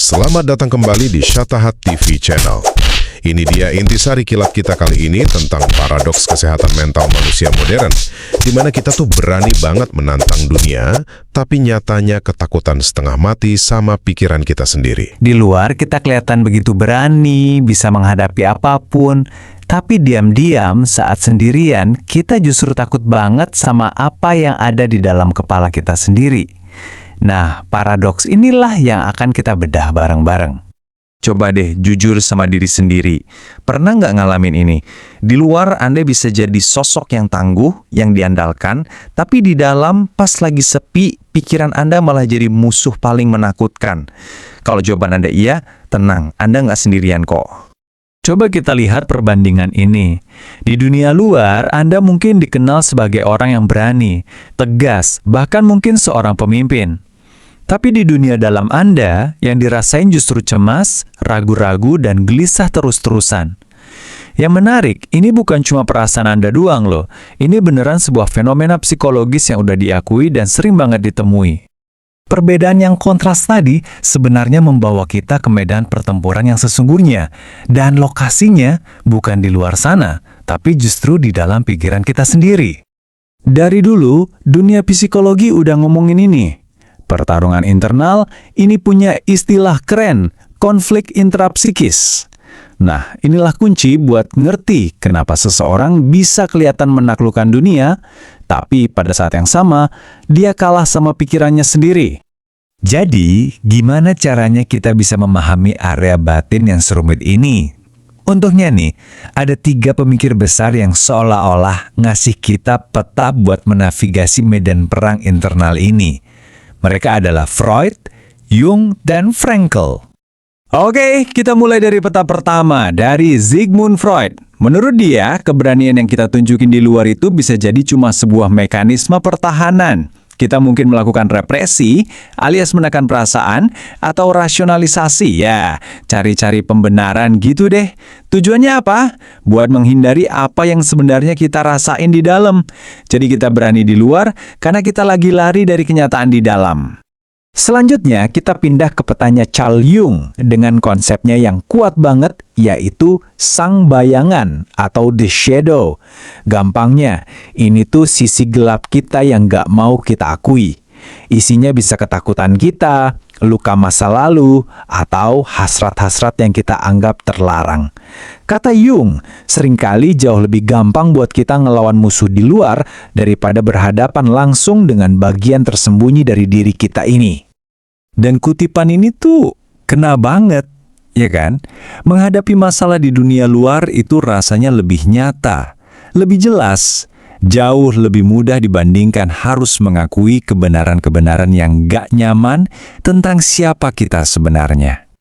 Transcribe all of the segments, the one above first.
Selamat datang kembali di Syatahat TV Channel. Ini dia intisari kilat kita kali ini tentang paradoks kesehatan mental manusia modern, di mana kita tuh berani banget menantang dunia, tapi nyatanya ketakutan setengah mati sama pikiran kita sendiri. Di luar kita kelihatan begitu berani, bisa menghadapi apapun, tapi diam-diam saat sendirian kita justru takut banget sama apa yang ada di dalam kepala kita sendiri. Nah, paradoks inilah yang akan kita bedah bareng-bareng. Coba deh jujur sama diri sendiri. Pernah nggak ngalamin ini? Di luar Anda bisa jadi sosok yang tangguh, yang diandalkan, tapi di dalam pas lagi sepi, pikiran Anda malah jadi musuh paling menakutkan. Kalau jawaban Anda iya, tenang, Anda nggak sendirian kok. Coba kita lihat perbandingan ini. Di dunia luar, Anda mungkin dikenal sebagai orang yang berani, tegas, bahkan mungkin seorang pemimpin. Tapi di dunia dalam Anda, yang dirasain justru cemas, ragu-ragu, dan gelisah terus-terusan. Yang menarik, ini bukan cuma perasaan Anda doang loh. Ini beneran sebuah fenomena psikologis yang udah diakui dan sering banget ditemui. Perbedaan yang kontras tadi sebenarnya membawa kita ke medan pertempuran yang sesungguhnya. Dan lokasinya bukan di luar sana, tapi justru di dalam pikiran kita sendiri. Dari dulu, dunia psikologi udah ngomongin ini. Pertarungan internal ini punya istilah keren, konflik intrapsikis. Nah, inilah kunci buat ngerti kenapa seseorang bisa kelihatan menaklukkan dunia, tapi pada saat yang sama, dia kalah sama pikirannya sendiri. Jadi, gimana caranya kita bisa memahami area batin yang serumit ini? Untuknya nih, ada 3 pemikir besar yang seolah-olah ngasih kita peta buat menavigasi medan perang internal ini. Mereka adalah Freud, Jung, dan Frankl. Oke, kita mulai dari peta pertama, dari Sigmund Freud. Menurut dia, keberanian yang kita tunjukin di luar itu bisa jadi cuma sebuah mekanisme pertahanan. Kita mungkin melakukan represi, alias menekan perasaan, atau rasionalisasi, ya, cari-cari pembenaran gitu deh. Tujuannya apa? Buat menghindari apa yang sebenarnya kita rasain di dalam. Jadi kita berani di luar, karena kita lagi lari dari kenyataan di dalam. Selanjutnya, kita pindah ke petanya Carl Jung dengan konsepnya yang kuat banget, yaitu sang bayangan atau the shadow. Gampangnya, ini tuh sisi gelap kita yang gak mau kita akui. Isinya bisa ketakutan kita, luka masa lalu, atau hasrat-hasrat yang kita anggap terlarang. Kata Jung, seringkali jauh lebih gampang buat kita ngelawan musuh di luar daripada berhadapan langsung dengan bagian tersembunyi dari diri kita ini. Dan kutipan ini tuh kena banget, ya kan? Menghadapi masalah di dunia luar itu rasanya lebih nyata, lebih jelas, jauh lebih mudah dibandingkan harus mengakui kebenaran-kebenaran yang gak nyaman tentang siapa kita sebenarnya.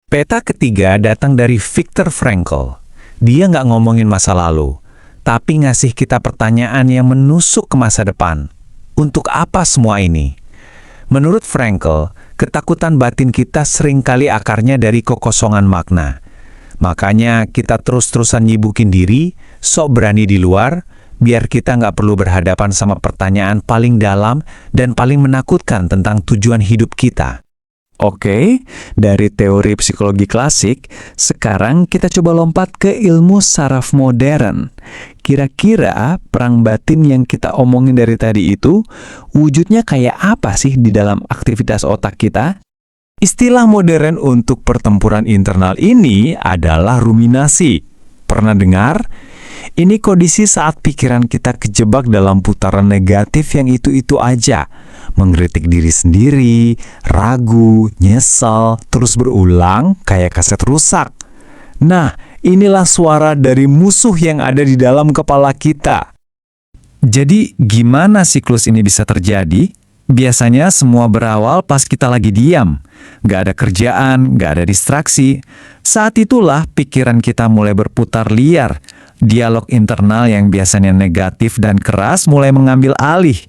Peta ketiga datang dari Viktor Frankl. Dia nggak ngomongin masa lalu, tapi ngasih kita pertanyaan yang menusuk ke masa depan. Untuk apa semua ini? Menurut Frankl, ketakutan batin kita seringkali akarnya dari kekosongan makna. Makanya kita terus-terusan nyibukin diri, sok berani di luar, biar kita nggak perlu berhadapan sama pertanyaan paling dalam dan paling menakutkan tentang tujuan hidup kita. Oke, dari teori psikologi klasik, sekarang kita coba lompat ke ilmu saraf modern. Kira-kira perang batin yang kita omongin dari tadi itu, wujudnya kayak apa sih di dalam aktivitas otak kita? Istilah modern untuk pertempuran internal ini adalah ruminasi. Pernah dengar? Ini kondisi saat pikiran kita kejebak dalam putaran negatif yang itu-itu aja. Mengkritik diri sendiri, ragu, nyesal, terus berulang kayak kaset rusak. Nah, inilah suara dari musuh yang ada di dalam kepala kita. Jadi, gimana siklus ini bisa terjadi? Biasanya semua berawal pas kita lagi diam. Gak ada kerjaan, gak ada distraksi. Saat itulah pikiran kita mulai berputar liar. Dialog internal yang biasanya negatif dan keras mulai mengambil alih.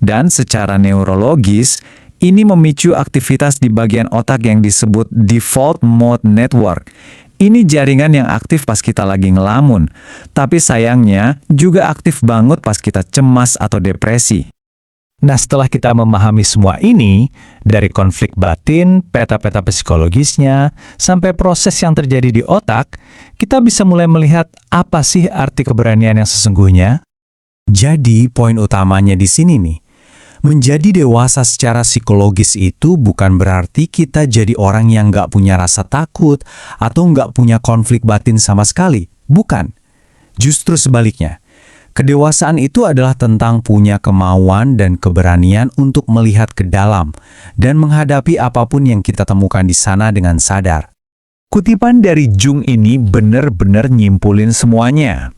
Dan secara neurologis, ini memicu aktivitas di bagian otak yang disebut default mode network. Ini jaringan yang aktif pas kita lagi ngelamun. Tapi sayangnya juga aktif banget pas kita cemas atau depresi. Nah, setelah kita memahami semua ini, dari konflik batin, peta-peta psikologisnya, sampai proses yang terjadi di otak, kita bisa mulai melihat apa sih arti keberanian yang sesungguhnya. Jadi, poin utamanya di sini nih, menjadi dewasa secara psikologis itu bukan berarti kita jadi orang yang nggak punya rasa takut atau nggak punya konflik batin sama sekali. Bukan. Justru sebaliknya. Kedewasaan itu adalah tentang punya kemauan dan keberanian untuk melihat ke dalam dan menghadapi apapun yang kita temukan di sana dengan sadar. Kutipan dari Jung ini benar-benar nyimpulin semuanya.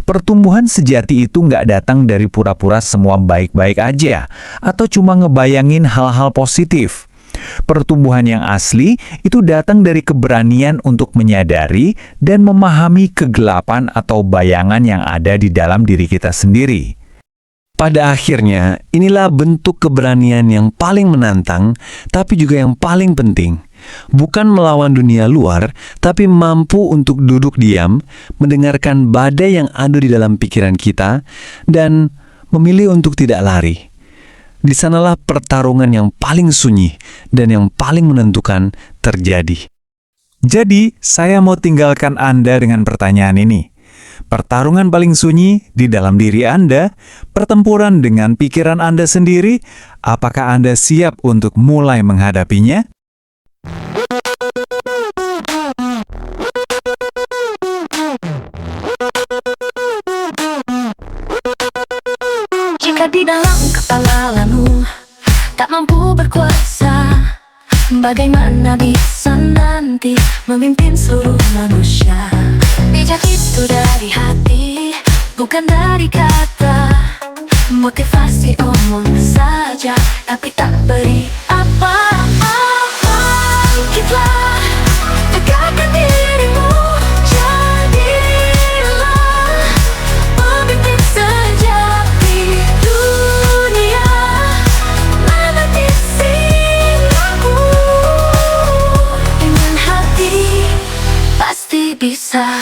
Pertumbuhan sejati itu nggak datang dari pura-pura semua baik-baik aja atau cuma ngebayangin hal-hal positif. Pertumbuhan yang asli itu datang dari keberanian untuk menyadari dan memahami kegelapan atau bayangan yang ada di dalam diri kita sendiri. Pada akhirnya, inilah bentuk keberanian yang paling menantang, tapi juga yang paling penting. Bukan melawan dunia luar, tapi mampu untuk duduk diam, mendengarkan badai yang ada di dalam pikiran kita, dan memilih untuk tidak lari. Di sanalah pertarungan yang paling sunyi dan yang paling menentukan terjadi. Jadi, saya mau tinggalkan Anda dengan pertanyaan ini. Pertarungan paling sunyi di dalam diri Anda, pertempuran dengan pikiran Anda sendiri, apakah Anda siap untuk mulai menghadapinya? Jika di dalam kepalamu tak mampu berkuasa, bagaimana bisa nanti memimpin seluruh manusia? Bijak itu dari hati, bukan dari kata. Motivasi omong saja, tapi tak beri apa-apa. Bangkitlah, tegakkan dirimu, jadilah pemimpin sejati dunia. Mengerti silaku dengan hati, pasti bisa.